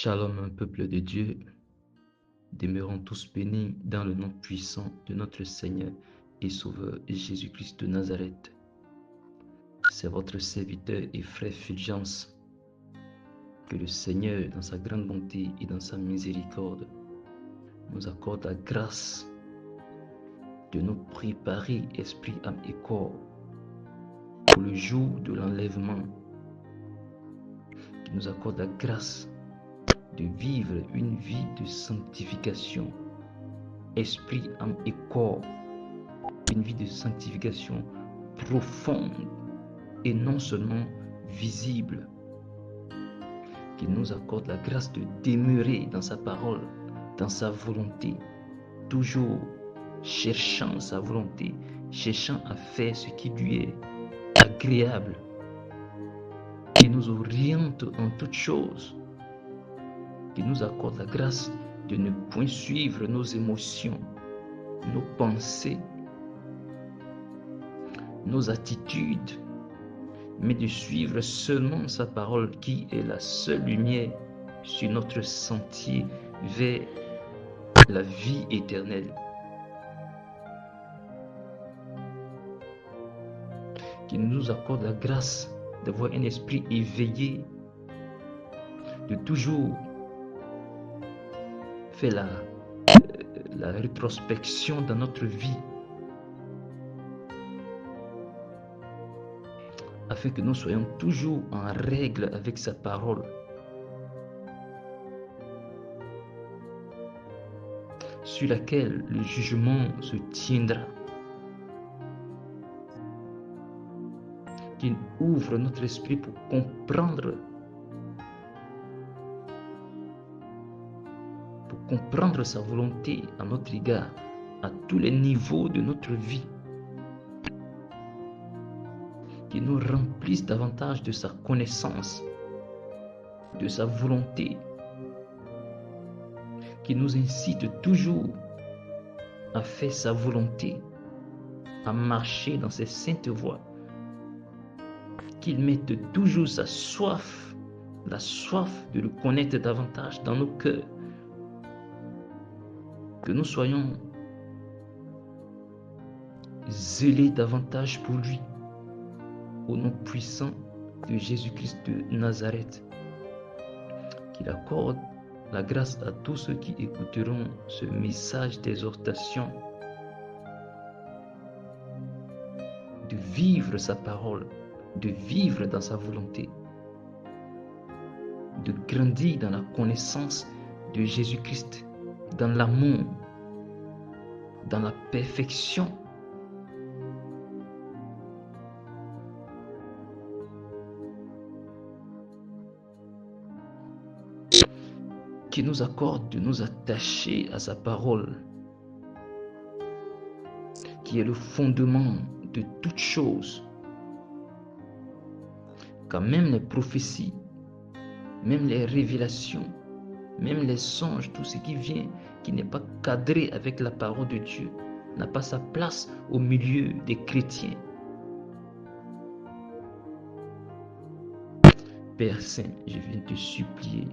Shalom, peuple de Dieu, demeurons tous bénis dans le nom puissant de notre Seigneur et Sauveur Jésus-Christ de Nazareth. C'est votre serviteur et frère Fulgence. Que le Seigneur, dans sa grande bonté et dans sa miséricorde, nous accorde la grâce de nous préparer, esprit, âme et corps, pour le jour de l'enlèvement. Qu'il nous accorde la grâce de vivre une vie de sanctification, esprit, âme et corps, une vie de sanctification profonde et non seulement visible. Qu'il nous accorde la grâce de demeurer dans sa parole, dans sa volonté, toujours cherchant sa volonté, cherchant à faire ce qui lui est agréable. Qu'il nous oriente en toutes choses. Qu'il nous accorde la grâce de ne point suivre nos émotions, nos pensées, nos attitudes, mais de suivre seulement sa parole qui est la seule lumière sur notre sentier vers la vie éternelle. Qu'il nous accorde la grâce d'avoir un esprit éveillé, de toujours faire la rétrospection dans notre vie, afin que nous soyons toujours en règle avec sa parole. Sur laquelle le jugement se tiendra. Qu'il ouvre notre esprit pour comprendre sa volonté à notre égard, à tous les niveaux de notre vie. Qu'il nous remplisse davantage de sa connaissance, de sa volonté, qui nous incite toujours à faire sa volonté, à marcher dans ses saintes voies, qu'il mette toujours sa soif, la soif de le connaître davantage dans nos cœurs, que nous soyons zélés davantage pour lui, au nom puissant de Jésus-Christ de Nazareth. Qu'il accorde la grâce à tous ceux qui écouteront ce message d'exhortation, de vivre sa parole, de vivre dans sa volonté, de grandir dans la connaissance de Jésus-Christ, dans l'amour, dans la perfection. Qui nous accorde de nous attacher à sa parole, qui est le fondement de toutes choses. Car même les prophéties, même les révélations, même les songes, tout ce qui vient, qui n'est pas cadré avec la parole de Dieu, n'a pas sa place au milieu des chrétiens. Père Saint, je viens te supplier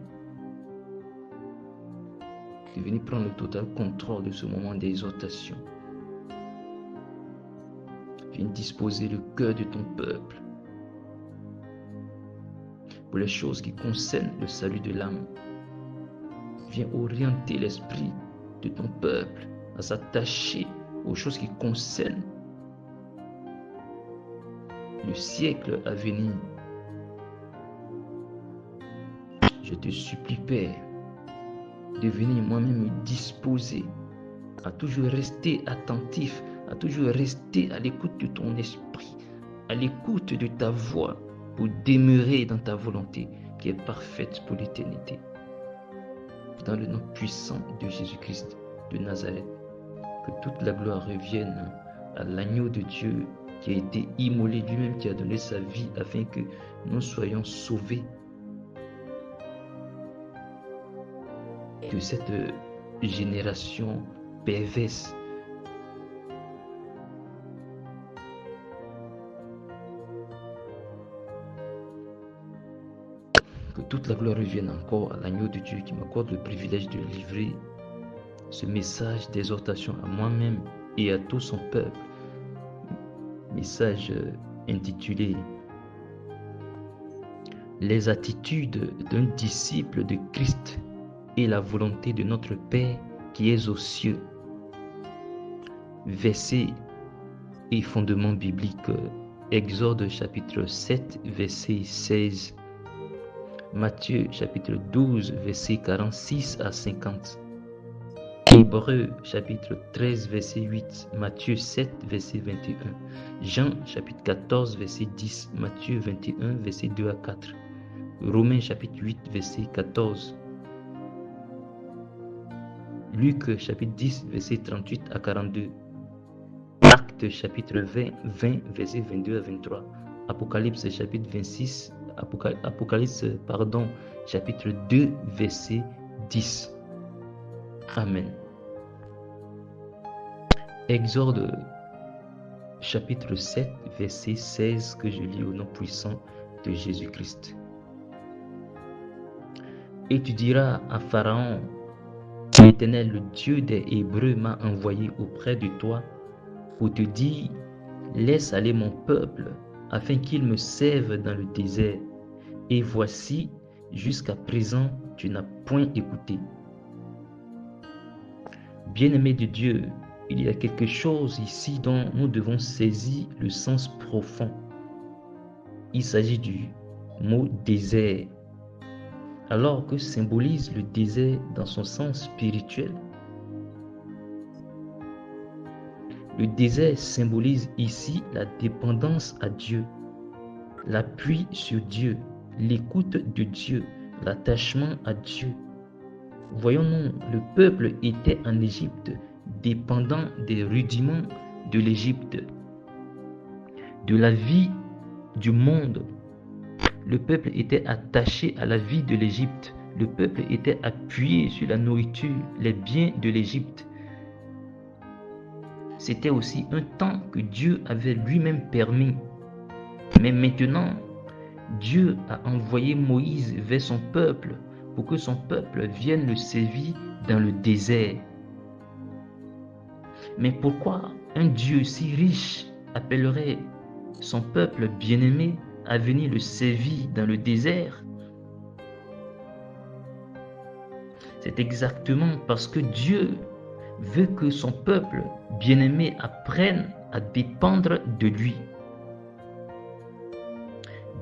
de venir prendre le total contrôle de ce moment d'exhortation. Viens disposer le cœur de ton peuple pour les choses qui concernent le salut de l'âme. Viens orienter l'esprit de ton peuple à s'attacher aux choses qui concernent le siècle à venir. Je te supplie, Père, de venir moi-même me disposer à toujours rester attentif, à toujours rester à l'écoute de ton esprit, à l'écoute de ta voix, pour demeurer dans ta volonté qui est parfaite pour l'éternité. Dans le nom puissant de Jésus-Christ de Nazareth, que toute la gloire revienne à l'agneau de Dieu qui a été immolé lui-même, qui a donné sa vie afin que nous soyons sauvés de cette génération perverse. Que Que toute la gloire revienne encore à l'agneau de Dieu qui m'accorde le privilège de livrer ce message d'exhortation à moi-même et à tout son peuple. Message intitulé Les attitudes d'un disciple de Christ et la volonté de notre Père qui est aux cieux. Verset et fondement biblique. Exode chapitre 7, verset 16. Matthieu chapitre 12, verset 46 à 50. Hébreux chapitre 13, verset 8. Matthieu 7, verset 21. Jean chapitre 14, verset 10. Matthieu 21, verset 2 à 4. Romains chapitre 8, verset 14. Luc chapitre 10, verset 38 à 42. Actes chapitre 20, verset 22 à 23. Apocalypse chapitre 26, chapitre 2, verset 10. Amen. Exode chapitre 7, verset 16 que je lis au nom puissant de Jésus-Christ. Et tu diras à Pharaon, l'Éternel, le Dieu des Hébreux, m'a envoyé auprès de toi pour te dire, laisse aller mon peuple afin qu'il me serve dans le désert. Et voici, jusqu'à présent, tu n'as point écouté. Bien-aimé de Dieu, il y a quelque chose ici dont nous devons saisir le sens profond. Il s'agit du mot désert, alors que symbolise le désert dans son sens spirituel. Le désert symbolise ici la dépendance à Dieu, l'appui sur Dieu, l'écoute de Dieu, l'attachement à Dieu. Voyons-nous, le peuple était en Égypte, dépendant des rudiments de l'Égypte, de la vie du monde. Le peuple était attaché à la vie de l'Égypte. Le peuple était appuyé sur la nourriture, les biens de l'Égypte. C'était aussi un temps que Dieu avait lui-même permis. Mais maintenant, Dieu a envoyé Moïse vers son peuple pour que son peuple vienne le servir dans le désert. Mais pourquoi un Dieu si riche appellerait son peuple bien-aimé à venir le servir dans le désert? C'est exactement parce que Dieu veut que son peuple bien-aimé apprenne à dépendre de lui.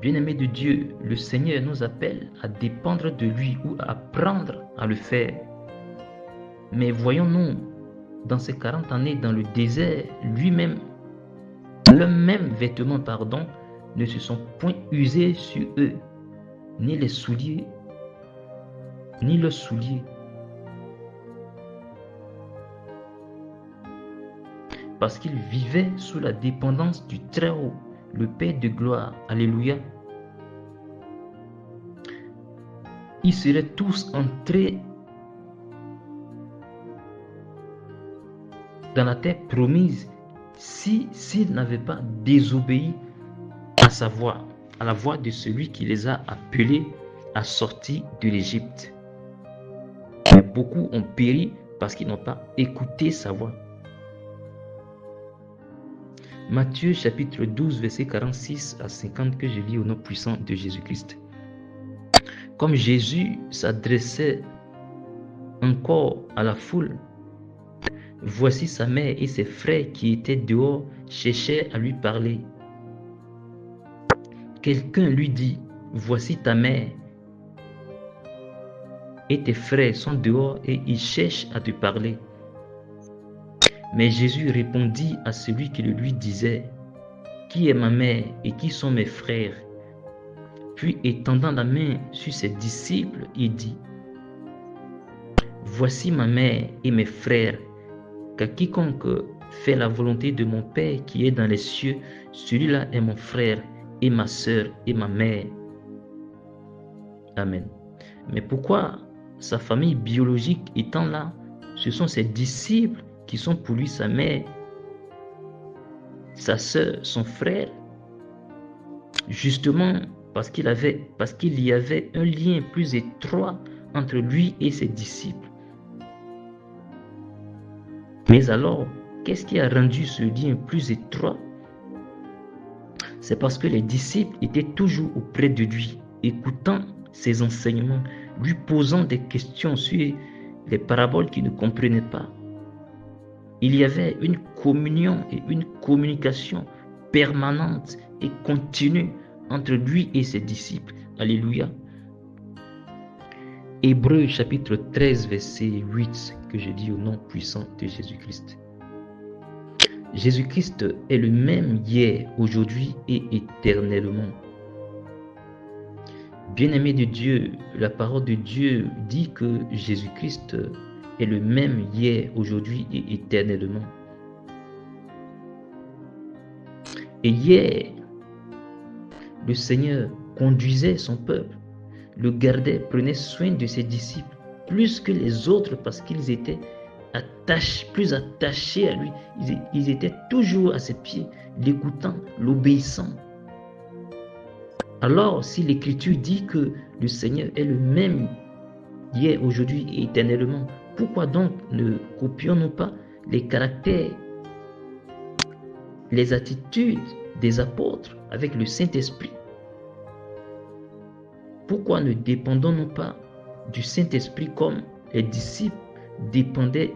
Bien-aimé de Dieu, le Seigneur nous appelle à dépendre de lui ou à apprendre à le faire. Mais voyons-nous, dans ces 40 années dans le désert, lui-même, leurs mêmes vêtements, ne se sont point usés sur eux, ni les souliers, ni leurs souliers. Parce qu'ils vivaient sous la dépendance du Très-Haut, le Père de gloire. Alléluia. Ils seraient tous entrés dans la terre promise s'ils n'avaient pas désobéi à sa voix, à la voix de celui qui les a appelés à sortir de l'Égypte. Mais beaucoup ont péri parce qu'ils n'ont pas écouté sa voix. Matthieu chapitre 12, verset 46 à 50 que je lis au nom puissant de Jésus-Christ. Comme Jésus s'adressait encore à la foule, voici sa mère et ses frères qui étaient dehors cherchaient à lui parler. Quelqu'un lui dit, voici ta mère et tes frères sont dehors et ils cherchent à te parler. Mais Jésus répondit à celui qui le lui disait, qui est ma mère et qui sont mes frères? Puis étendant la main sur ses disciples, il dit, voici ma mère et mes frères, car quiconque fait la volonté de mon Père qui est dans les cieux, celui-là est mon frère et ma sœur et ma mère. Amen. Mais pourquoi sa famille biologique étant là, ce sont ses disciples qui sont pour lui sa mère, sa sœur, son frère? Justement, parce qu'il y avait un lien plus étroit entre lui et ses disciples. Mais alors, qu'est-ce qui a rendu ce lien plus étroit? C'est parce que les disciples étaient toujours auprès de lui, écoutant ses enseignements, lui posant des questions sur les paraboles qu'il ne comprenait pas. Il y avait une communion et une communication permanente et continue entre lui et ses disciples. Alléluia. Hébreux chapitre 13, verset 8, que je dis au nom puissant de Jésus-Christ. Jésus-Christ est le même hier, aujourd'hui et éternellement. Bien-aimé de Dieu, la parole de Dieu dit que Jésus-Christ est le même hier, aujourd'hui et éternellement. Et hier, le Seigneur conduisait son peuple, le gardait, prenait soin de ses disciples, plus que les autres parce qu'ils étaient plus attachés à lui. Ils étaient toujours à ses pieds, l'écoutant, l'obéissant. Alors, si l'Écriture dit que le Seigneur est le même hier, aujourd'hui et éternellement, pourquoi donc ne copions-nous pas les caractères, les attitudes des apôtres avec le Saint-Esprit? Pourquoi ne dépendons-nous pas du Saint-Esprit comme les disciples dépendaient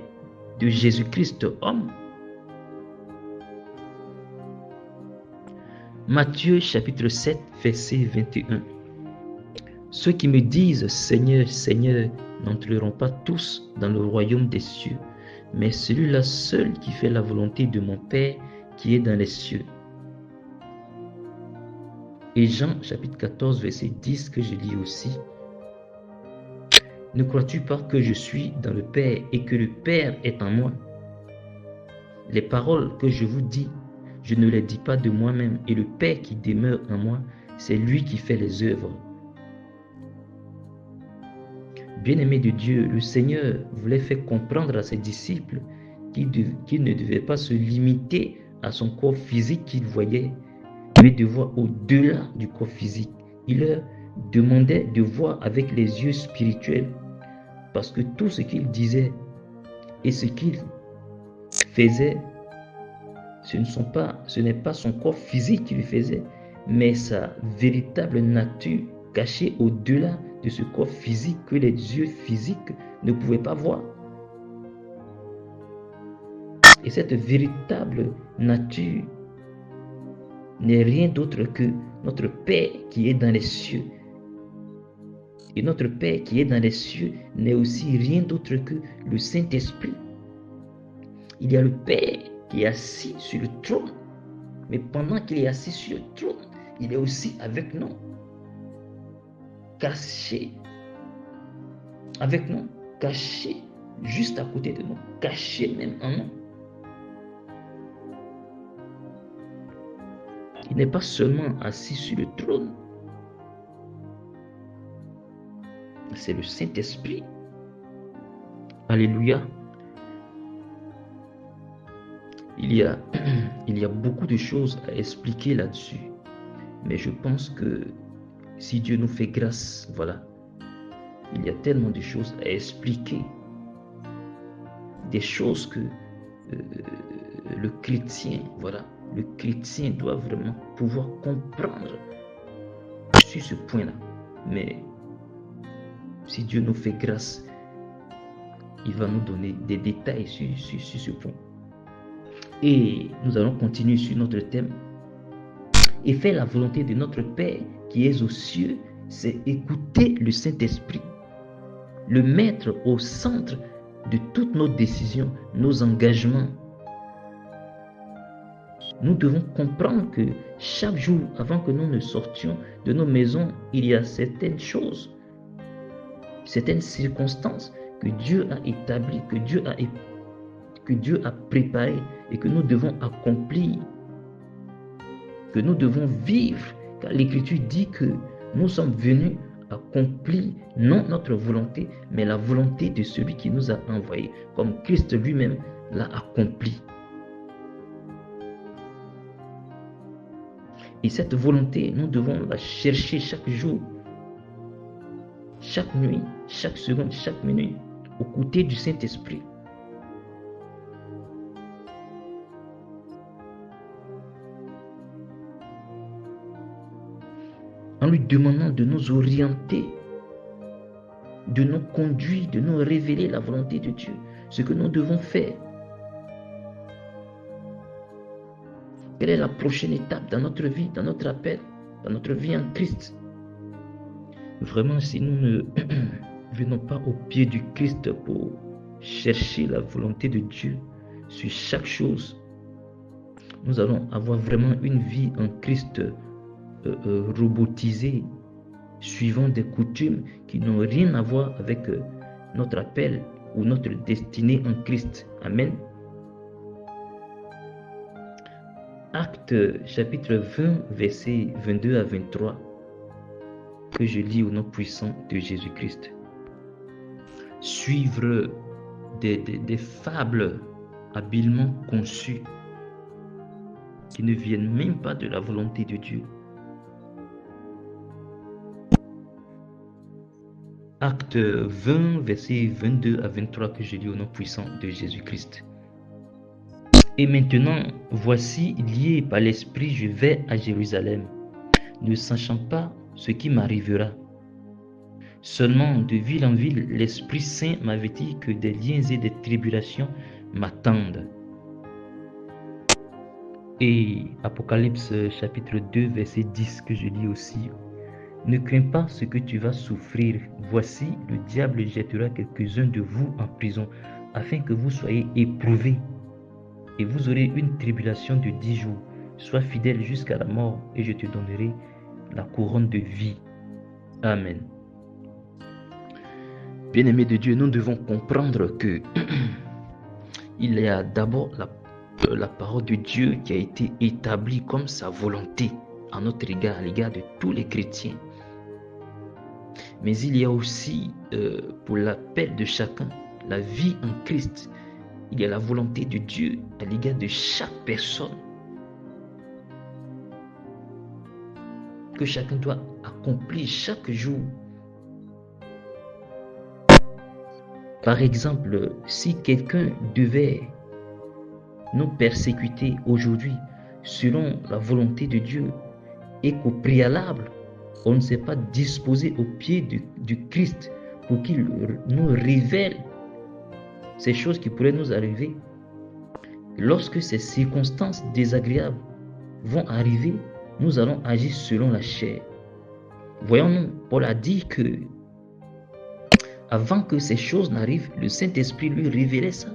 de Jésus-Christ homme? Matthieu chapitre 7, verset 21. Ceux qui me disent Seigneur, Seigneur, n'entreront pas tous dans le royaume des cieux, mais celui-là seul qui fait la volonté de mon Père qui est dans les cieux. Et Jean chapitre 14, verset 10 que je lis aussi. Ne crois-tu pas que je suis dans le Père et que le Père est en moi? Les paroles que je vous dis, je ne les dis pas de moi-même, et le Père qui demeure en moi, c'est lui qui fait les œuvres. Bien-aimé de Dieu, le Seigneur voulait faire comprendre à ses disciples qu'ils ne devaient pas se limiter à son corps physique qu'ils voyaient, mais de voir au-delà du corps physique. Il leur demandait de voir avec les yeux spirituels, parce que tout ce qu'il disait et ce qu'il faisait, ce n'est pas son corps physique qui lui faisait, mais sa véritable nature cachée au-delà de ce corps physique que les yeux physiques ne pouvaient pas voir. Et cette véritable nature n'est rien d'autre que notre Père qui est dans les cieux. Et notre Père qui est dans les cieux n'est aussi rien d'autre que le Saint-Esprit. Il y a le Père qui est assis sur le trône. Mais pendant qu'il est assis sur le trône, il est aussi avec nous. Caché avec nous. Caché juste à côté de nous. Caché même en nous. Il n'est pas seulement assis sur le trône. C'est le Saint-Esprit. Alléluia. Il y a beaucoup de choses à expliquer là-dessus. Mais je pense que si Dieu nous fait grâce, voilà, il y a tellement de choses à expliquer. Des choses que le chrétien doit vraiment pouvoir comprendre sur ce point-là. Mais si Dieu nous fait grâce, il va nous donner des détails sur ce point. Et nous allons continuer sur notre thème. Et faire la volonté de notre Père qui est aux cieux, c'est écouter le Saint-Esprit, le mettre au centre de toutes nos décisions, nos engagements. Nous devons comprendre que chaque jour, avant que nous ne sortions de nos maisons, il y a certaines choses, certaines circonstances que Dieu a établies, que Dieu a préparées et que nous devons accomplir, que nous devons vivre, car l'Écriture dit que nous sommes venus accomplir non notre volonté, mais la volonté de celui qui nous a envoyés, comme Christ lui-même l'a accompli. Et cette volonté, nous devons la chercher chaque jour, chaque nuit, chaque seconde, chaque minute, aux côtés du Saint-Esprit. En lui demandant de nous orienter, de nous conduire, de nous révéler la volonté de Dieu, ce que nous devons faire. Quelle est la prochaine étape dans notre vie, dans notre appel, dans notre vie en Christ? Vraiment, si nous ne venons pas au pied du Christ pour chercher la volonté de Dieu sur chaque chose, nous allons avoir vraiment une vie en Christ robotisée, suivant des coutumes qui n'ont rien à voir avec notre appel ou notre destinée en Christ. Amen. Actes chapitre 20, versets 22 à 23, que je lis au nom puissant de Jésus-Christ. Suivre des fables habilement conçues qui ne viennent même pas de la volonté de Dieu. Acte 20, versets 22 à 23, que je lis au nom puissant de Jésus-Christ. Et maintenant, voici, lié par l'Esprit, je vais à Jérusalem, ne sachant pas ce qui m'arrivera. Seulement, de ville en ville, l'Esprit Saint m'avait dit que des liens et des tribulations m'attendent. Et Apocalypse chapitre 2, verset 10, que je lis aussi. Ne crains pas ce que tu vas souffrir. Voici, le diable jettera quelques-uns de vous en prison, afin que vous soyez éprouvés. Et vous aurez une tribulation de 10 jours. Sois fidèle jusqu'à la mort, et je te donnerai la couronne de vie. Amen. Bien-aimés de Dieu, nous devons comprendre que il y a d'abord la parole de Dieu qui a été établie comme sa volonté à notre égard, à l'égard de tous les chrétiens. Mais il y a aussi, pour l'appel de chacun, la vie en Christ. Il y a la volonté de Dieu à l'égard de chaque personne que chacun doit accomplir chaque jour. Par exemple, si quelqu'un devait nous persécuter aujourd'hui selon la volonté de Dieu et qu'au préalable, on ne s'est pas disposé au pied du Christ pour qu'il nous révèle ces choses qui pourraient nous arriver, lorsque ces circonstances désagréables vont arriver, nous allons agir selon la chair. Voyons-nous, Paul a dit que avant que ces choses n'arrivent, le Saint-Esprit lui révélait ça.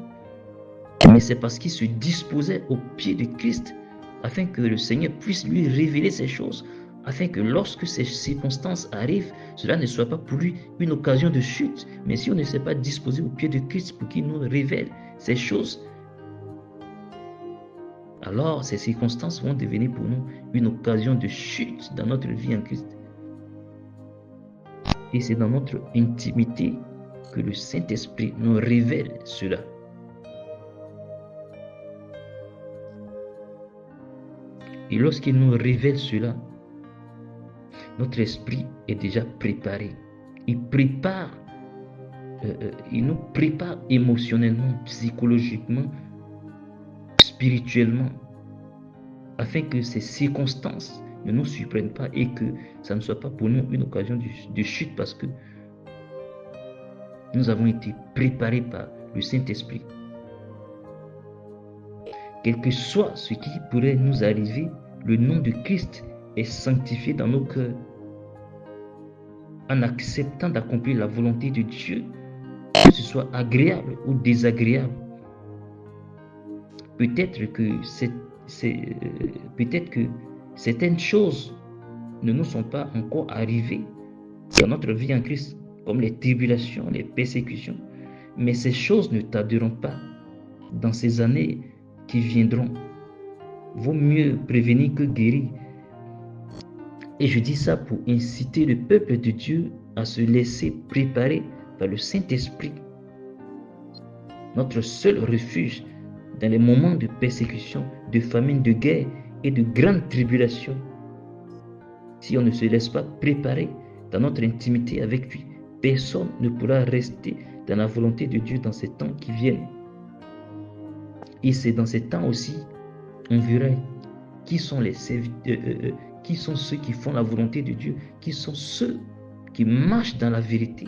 Mais c'est parce qu'il se disposait au pied de Christ afin que le Seigneur puisse lui révéler ces choses, afin que lorsque ces circonstances arrivent, cela ne soit pas pour lui une occasion de chute. Mais si on ne s'est pas disposé au pied de Christ pour qu'il nous révèle ces choses, alors ces circonstances vont devenir pour nous une occasion de chute dans notre vie en Christ. Et c'est dans notre intimité que le Saint-Esprit nous révèle cela. Et lorsqu'il nous révèle cela, notre esprit est déjà préparé. Il nous prépare émotionnellement, psychologiquement, spirituellement, afin que ces circonstances ne nous surprennent pas et que ça ne soit pas pour nous une occasion de chute, parce que nous avons été préparés par le Saint-Esprit. Quel que soit ce qui pourrait nous arriver, le nom de Christ est sanctifié dans nos cœurs. En acceptant d'accomplir la volonté de Dieu, que ce soit agréable ou désagréable. Peut-être que certaines choses ne nous sont pas encore arrivées dans notre vie en Christ, comme les tribulations, les persécutions. Mais ces choses ne tarderont pas dans ces années qui viendront. Vaut mieux prévenir que guérir. Et je dis ça pour inciter le peuple de Dieu à se laisser préparer par le Saint-Esprit. Notre seul refuge dans les moments de persécution, de famine, de guerre et de grandes tribulations, si on ne se laisse pas préparer dans notre intimité avec lui, personne ne pourra rester dans la volonté de Dieu dans ces temps qui viennent. Et c'est dans ces temps aussi, on verra qui sont qui sont ceux qui font la volonté de Dieu, qui sont ceux qui marchent dans la vérité.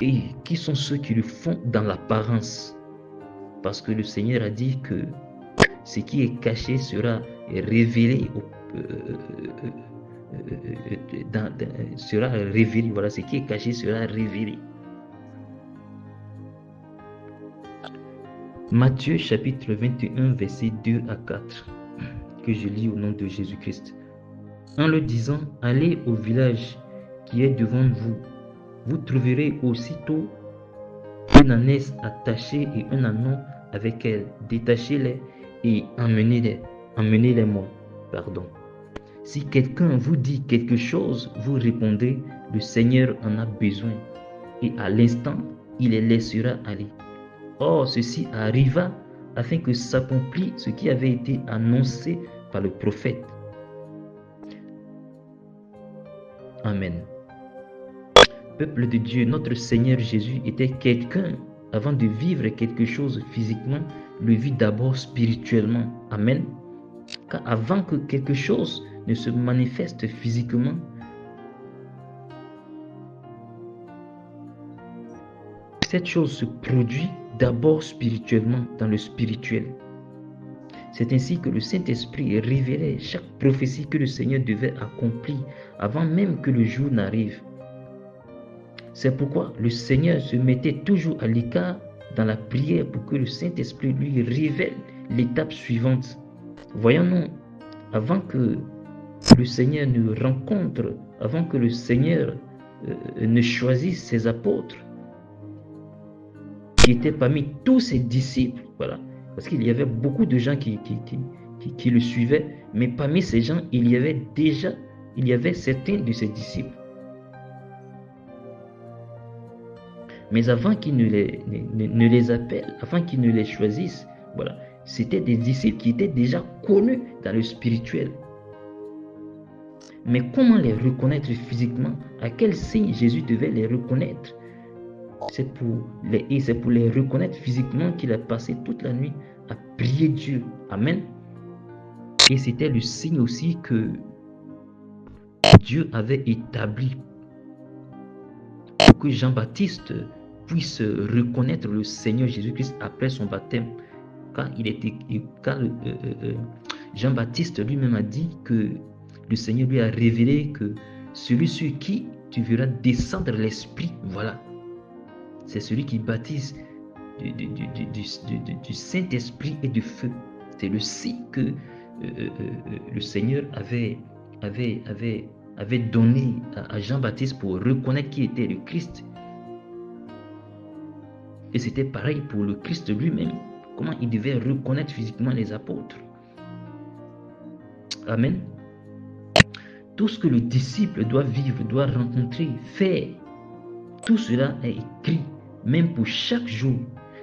Et qui sont ceux qui le font dans l'apparence. Parce que le Seigneur a dit que ce qui est caché sera révélé voilà, ce qui est caché sera révélé. Matthieu chapitre 21 versets 2 à 4 que je lis au nom de Jésus-Christ. En leur disant, allez au village qui est devant vous, vous trouverez aussitôt une ânesse attachée et un ânon avec elle. Détachez-les et emmenez-les-moi. Si quelqu'un vous dit quelque chose, vous répondez, le Seigneur en a besoin. Et à l'instant, il les laissera aller. Or, ceci arriva afin que s'accomplisse ce qui avait été annoncé par le prophète. Amen. Peuple de Dieu, notre Seigneur Jésus était quelqu'un, avant de vivre quelque chose physiquement, le vit d'abord spirituellement. Amen. Car avant que quelque chose ne se manifeste physiquement, cette chose se produit d'abord spirituellement, dans le spirituel. C'est ainsi que le Saint-Esprit révélait chaque prophétie que le Seigneur devait accomplir avant même que le jour n'arrive. C'est pourquoi le Seigneur se mettait toujours à l'écart dans la prière pour que le Saint-Esprit lui révèle l'étape suivante. Voyons-nous, avant que le Seigneur ne rencontre, avant que le Seigneur ne choisisse ses apôtres, qui étaient parmi tous ses disciples, voilà, parce qu'il y avait beaucoup de gens qui le suivaient, mais parmi ces gens, il y avait certains de ses disciples. Mais avant qu'il ne les appelle, avant qu'il ne les choisisse, voilà, c'était des disciples qui étaient déjà connus dans le spirituel. Mais comment les reconnaître physiquement? À quel signe Jésus devait les reconnaître? C'est pour les reconnaître physiquement qu'il a passé toute la nuit à prier Dieu. Amen. Et c'était le signe aussi que Dieu avait établi pour que Jean-Baptiste puisse reconnaître le Seigneur Jésus-Christ après son baptême. Car Jean-Baptiste lui-même a dit que le Seigneur lui a révélé que celui sur qui tu verras descendre l'Esprit, voilà, c'est celui qui baptise du Saint-Esprit et du feu. C'est le signe que le Seigneur avait donné à Jean-Baptiste pour reconnaître qui était le Christ. Et c'était pareil pour le Christ lui-même, comment il devait reconnaître physiquement les apôtres. Amen. Tout ce que le disciple doit vivre, doit rencontrer, faire, tout cela est écrit, même pour chaque jour.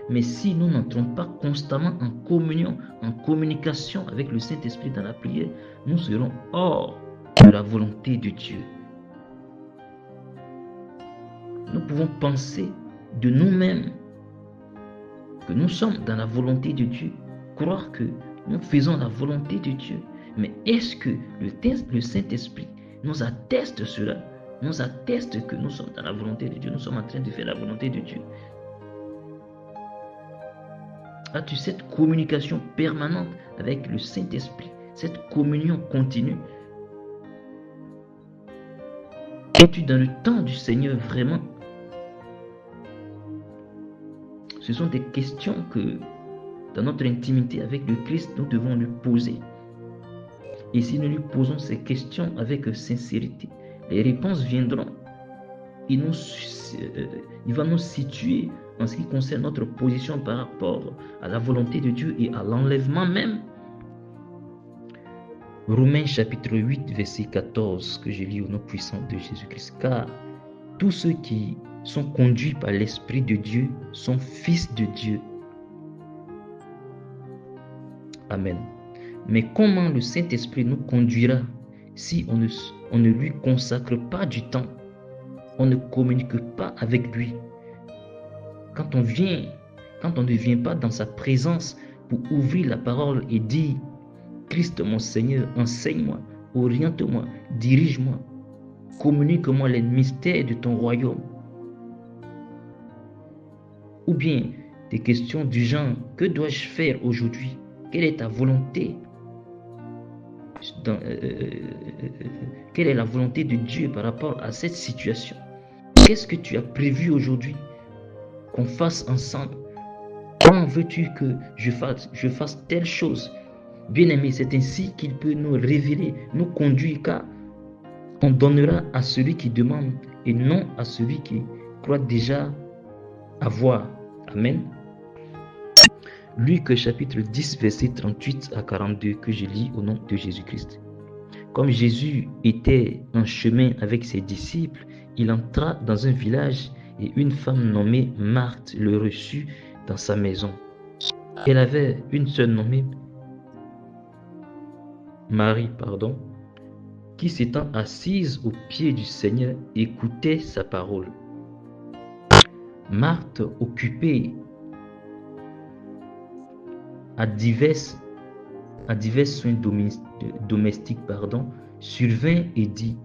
Mais si nous n'entrons pas constamment en communion, en communication avec le Saint-Esprit dans la prière, nous serons hors de la volonté de Dieu. Nous pouvons penser de nous-mêmes que nous sommes dans la volonté de Dieu, croire que nous faisons la volonté de Dieu. Mais est-ce que le Saint-Esprit nous atteste cela? Nous atteste que nous sommes dans la volonté de Dieu, nous sommes en train de faire la volonté de Dieu. As-tu cette communication permanente avec le Saint-Esprit, cette communion continue? Es-tu dans le temps du Seigneur vraiment? Ce sont des questions que, dans notre intimité avec le Christ, nous devons lui poser. Et si nous lui posons ces questions avec sincérité, les réponses viendront. Il va nous situer en ce qui concerne notre position par rapport à la volonté de Dieu et à l'enlèvement même. Romains chapitre 8, verset 14, que je lis au nom puissant de Jésus-Christ. Car tous ceux qui sont conduits par l'Esprit de Dieu sont fils de Dieu. Amen. Mais comment le Saint-Esprit nous conduira si on ne lui consacre pas du temps, on ne communique pas avec lui? Quand on ne vient pas dans sa présence pour ouvrir la parole et dire, Christ mon Seigneur, enseigne-moi, oriente-moi, dirige-moi, communique-moi les mystères de ton royaume. Ou bien des questions du genre, que dois-je faire aujourd'hui? Quelle est ta volonté? Quelle est la volonté de Dieu par rapport à cette situation? Qu'est-ce que tu as prévu aujourd'hui qu'on fasse ensemble? Comment veux-tu que je fasse telle chose? Bien-aimé, c'est ainsi qu'il peut nous révéler, nous conduire, car on donnera à celui qui demande et non à celui qui croit déjà avoir. Amen. Luc chapitre 10, verset 38 à 42, que je lis au nom de Jésus-Christ. Comme Jésus était en chemin avec ses disciples, il entra dans un village et une femme nommée Marthe le reçut dans sa maison. Elle avait une sœur nommée Marie, qui s'étant assise aux pieds du Seigneur, écoutait sa parole. Marthe, occupée à divers soins domestiques, survint et dit,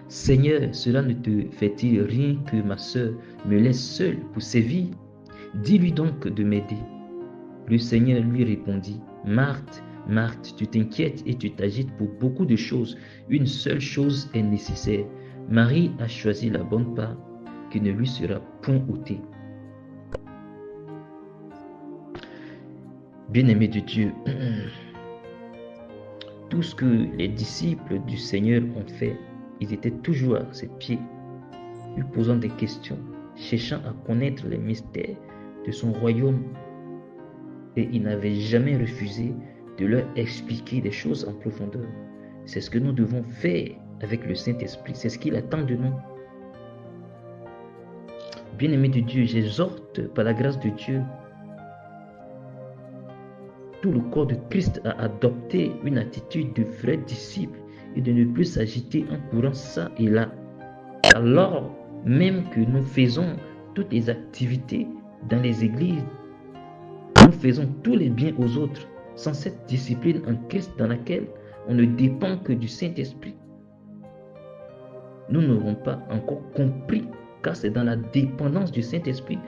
Seigneur, cela ne te fait-il rien que ma sœur me laisse seule pour sévir? Dis-lui donc de m'aider. Le Seigneur lui répondit, Marthe, Marthe, tu t'inquiètes et tu t'agites pour beaucoup de choses. Une seule chose est nécessaire. Marie a choisi la bonne part qui ne lui sera point ôtée. Bien-aimés de Dieu, tout ce que les disciples du Seigneur ont fait, ils étaient toujours à ses pieds, lui posant des questions, cherchant à connaître les mystères de son royaume. Et ils n'avaient jamais refusé de leur expliquer des choses en profondeur. C'est ce que nous devons faire avec le Saint-Esprit. C'est ce qu'il attend de nous. Bien-aimés de Dieu, j'exhorte par la grâce de Dieu tout le corps de Christ à adopter une attitude de vrai disciple et de ne plus s'agiter en courant ça et là. Alors même que nous faisons toutes les activités dans les églises, nous faisons tous les biens aux autres sans cette discipline en Christ dans laquelle on ne dépend que du Saint-Esprit. Nous n'aurons pas encore compris, car c'est dans la dépendance du Saint-Esprit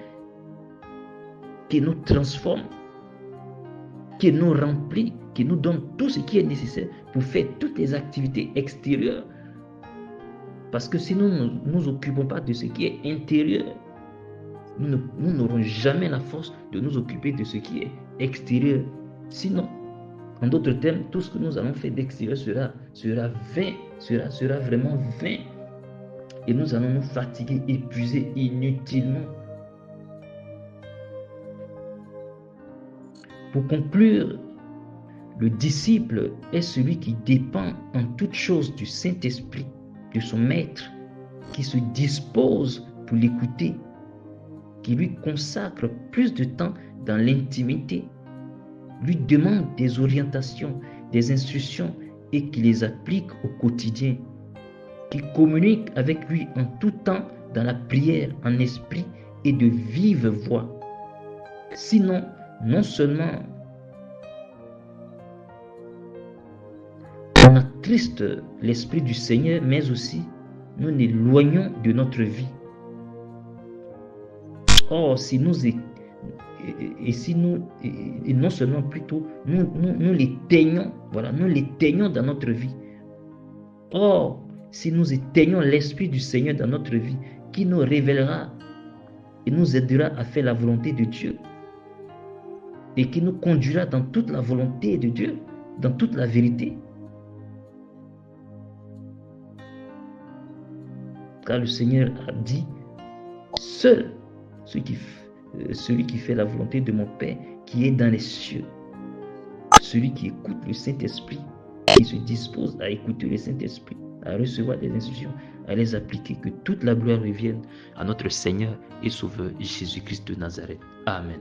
qui nous transforme, qui nous remplit, qui nous donne tout ce qui est nécessaire pour faire toutes les activités extérieures. Parce que si nous ne nous occupons pas de ce qui est intérieur, nous n'aurons jamais la force de nous occuper de ce qui est extérieur. Sinon, en d'autres termes, tout ce que nous allons faire d'extérieur sera vain, sera vraiment vain. Et nous allons nous fatiguer, épuiser inutilement. Pour conclure, le disciple est celui qui dépend en toute chose du Saint-Esprit, de son maître, qui se dispose pour l'écouter, qui lui consacre plus de temps dans l'intimité, lui demande des orientations, des instructions et qui les applique au quotidien, qui communique avec lui en tout temps dans la prière, en esprit et de vive voix. Sinon, non seulement on attriste l'Esprit du Seigneur, mais aussi nous l'éloignons de notre vie. Or, si nous non seulement plutôt nous l'éteignons, nous l'éteignons dans notre vie. Or, si nous éteignons l'Esprit du Seigneur dans notre vie, qui nous révélera et nous aidera à faire la volonté de Dieu, et qui nous conduira dans toute la volonté de Dieu, dans toute la vérité. Car le Seigneur a dit, seul celui qui fait la volonté de mon Père qui est dans les cieux, celui qui écoute le Saint-Esprit, qui se dispose à écouter le Saint-Esprit, à recevoir des instructions, à les appliquer, que toute la gloire revienne à notre Seigneur et Sauveur Jésus-Christ de Nazareth. Amen.